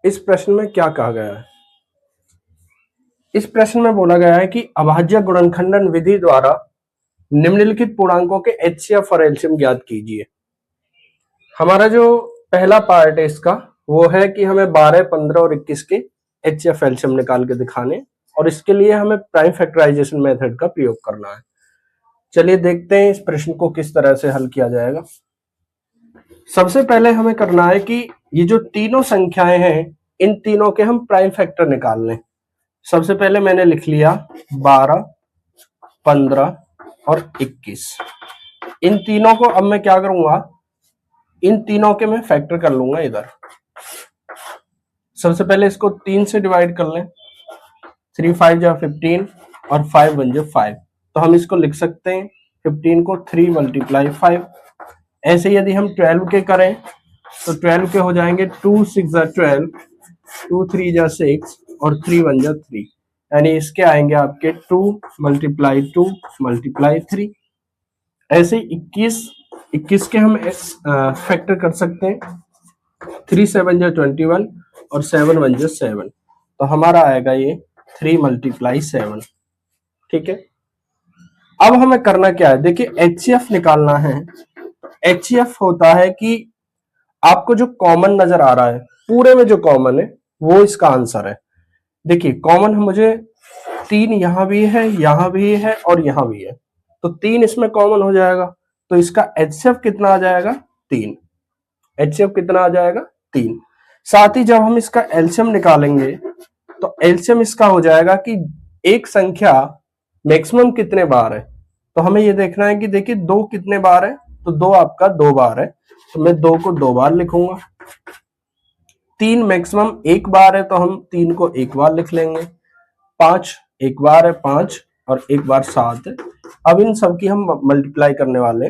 इस प्रश्न में क्या कहा गया है? इस प्रश्न में बोला गया है कि अभाज्य गुणनखंडन विधि द्वारा निम्नलिखित पूर्णांकों के एचसीएफ और एलसीएम ज्ञात कीजिए। हमारा जो पहला पार्ट है इसका वो है कि हमें 12, 15 और 21 के एचसीएफ एलसीएम निकाल के दिखाने, और इसके लिए हमें प्राइम फैक्टराइजेशन मेथड का प्रयोग करना है। चलिए देखते हैं इस प्रश्न को किस तरह से हल किया जाएगा। सबसे पहले हमें करना है कि ये जो तीनों संख्याएं हैं इन तीनों के हम प्राइम फैक्टर निकाल लें। सबसे पहले मैंने लिख लिया 12, 15 और 21। इन तीनों को अब मैं क्या करूंगा, इन तीनों के मैं फैक्टर कर लूंगा इधर। सबसे पहले इसको 3 से डिवाइड कर लें। 3 5 जा 15 और 5 1 जा 5। तो हम इसको लिख सकते हैं 15 को 3 × 5। ऐसे यदि हम 12 के करें तो 12 के हो जाएंगे 2 6 जा 12, 2 3 जा 6 और 3 1 जा 3, यानी इसके आएंगे आपके 2 × 2 × 3। ऐसे 21 के हम फैक्टर कर सकते हैं। 3 7 जा 21 और 7 1 जा 7। तो हमारा आएगा ये 3 × 7। ठीक है, अब हमें करना क्या है, देखिए एचसीएफ निकालना है। एचसीएफ होता है कि आपको जो कॉमन नजर आ रहा है, पूरे में जो कॉमन है वो इसका आंसर है। देखिए कॉमन मुझे 3 यहां भी है, यहां भी है और यहां भी है, तो 3 इसमें कॉमन हो जाएगा। तो इसका एचसीएफ कितना आ जाएगा, 3। एचसीएफ कितना आ जाएगा, 3। साथ ही जब हम इसका एलसीएम निकालेंगे तो एलसीएम इसका हो जाएगा कि एक संख्या मैक्सिमम कितने बार है। तो हमें ये देखना है कि देखिए 2 कितने बार है, तो 2 आपका 2 बार है, तो मैं 2 को 2 बार लिखूंगा। 3 मैक्सिमम 1 बार है, तो हम 3 को 1 बार लिख लेंगे। 5 1 बार है, 5 और 1 बार 7 है। अब इन सब की हम मल्टीप्लाई करने वाले।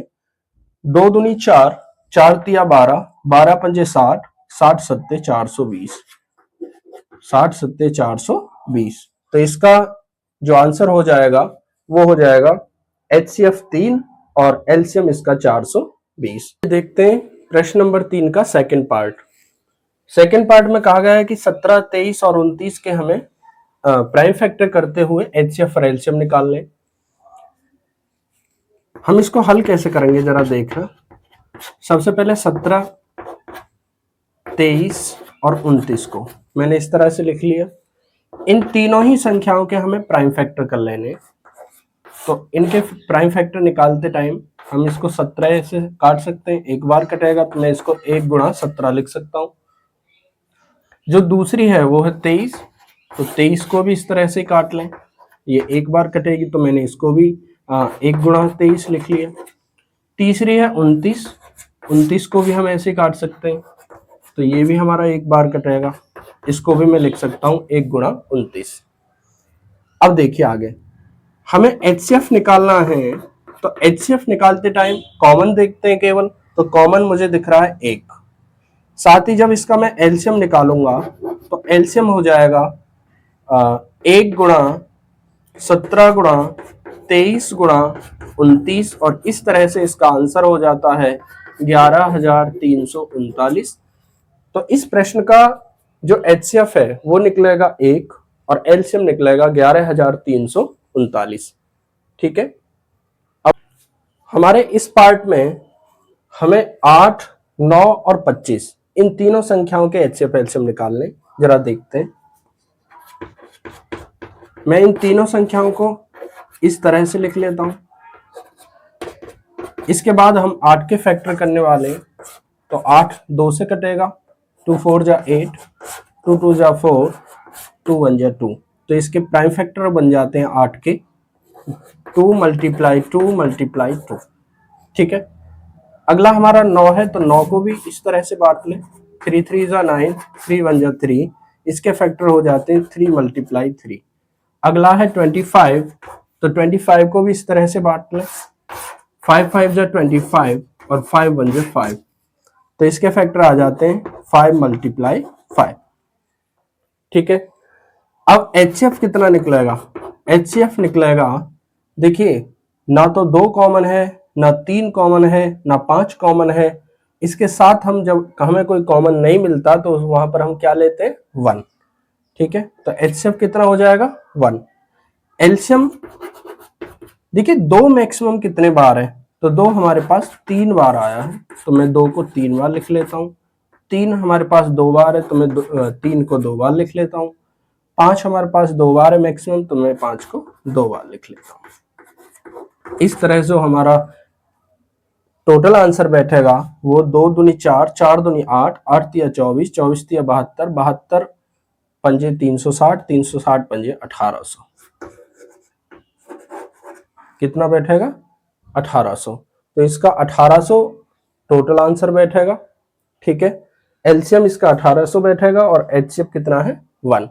2 दूनी 4, 4 तिया 12, 12 पंजे 60, 60 सत्ते 420, 60 सत्ते 420। तो इसका जो आंसर हो जाएगा वो हो जाएगा एचसीएफ 3 और एलसीएम इसका 420। देखते हैं प्रश्न नंबर 3 का सेकंड पार्ट। सेकंड पार्ट में कहा गया है कि 17, 23 और 29 के हमें प्राइम फैक्टर करते हुए एचसीएफ और एलसीएम निकाल लें। हम इसको हल कैसे करेंगे जरा देखना। सबसे पहले 17, 23 और 29 को मैंने इस तरह से लिख लिया। इन तीनों ही संख्याओं के हमें प्राइम फैक्टर कर लेने। तो इनके प्राइम फैक्टर निकालते टाइम हम इसको 17 से काट सकते हैं, 1 बार कटेगा, तो मैं इसको 1 × 17 लिख सकता हूं। जो दूसरी है वो है 23, तो 23 को भी इस तरह से काट लें। ये 1 बार कटेगी, तो मैंने इसको भी 1 × 23 लिख लिया। तीसरी है 29, 29 को भी हम ऐसे काट सकते हैं, तो ये भी हमारा 1 बार कटेगा, इसको भी मैं लिख सकता हूं 1 × 29। अब देखिए आगे हमें एचसीएफ निकालना है, तो एचसीएफ निकालते टाइम कॉमन देखते हैं केवल, तो कॉमन मुझे दिख रहा है 1। साथ ही जब इसका मैं एलसीएम निकालूंगा तो एलसीएम हो जाएगा 1 × 17 × 23 × 29, और इस तरह से इसका आंसर हो जाता है 11,339। तो इस प्रश्न का जो एचसीएफ है वो निकलेगा 1 और एलसीएम निकलेगा 11,339। ठीक है, अब हमारे इस पार्ट में हमें 8, 9 और 25 इन तीनों संख्याओं के एचसीएफ एलसीएम निकालने। जरा देखते हैं, मैं इन तीनों संख्याओं को इस तरह से लिख लेता हूं। इसके बाद हम 8 के फैक्टर करने वाले, तो 8 2 से कटेगा, 2 4 जा 8, 2 2 जा 4, 2 1 जा 2। तो इसके प्राइम फैक्टर बन जाते हैं 8 के 2 × 2 × 2। ठीक है, अगला हमारा 9 है, तो 9 को भी इस तरह से बांट लें। 3 3 जा 9, 3 1 जा 3, इसके फैक्टर हो जाते हैं 3 × 3। अगला है 25, तो 25 को भी इस तरह से बांट लें। 5 5 जा 25 और 5 1 जा 5, तो इसके फैक्टर आ जाते हैं 5 × 5। ठीक है, अब एचसीएफ कितना निकलेगा, एचसीएफ निकलेगा, देखिए ना तो 2 कॉमन है, ना 3 कॉमन है, ना 5 कॉमन है, इसके साथ हम जब हमें कोई कॉमन नहीं मिलता तो वहां पर हम क्या लेते हैं, 1। ठीक है, तो एचसीएफ कितना हो जाएगा, 1। एलसीएम देखिए, 2 मैक्सिमम कितने बार है, तो 2 हमारे पास 3 बार आया है, तो मैं 2 को 3 बार लिख लेता हूँ। 3 हमारे पास 2 बार है, तो मैं 3 को 2 बार लिख लेता हूँ। 5 हमारे पास 2 बार है मैक्सिमम, तो मैं 5 को 2 बार लिख लेता हूँ। इस तरह से हमारा टोटल आंसर बैठेगा वो 2 दूनी 4, 4 दूनी 8, 8 तिया 24, 24 तिया 72, 72 पंजे 360, 360 पंजे 1800। कितना बैठेगा, 1800। तो इसका 1800 टोटल आंसर बैठेगा। ठीक है, एलसीएम इसका 1800 बैठेगा और एचसीएफ कितना है, 1।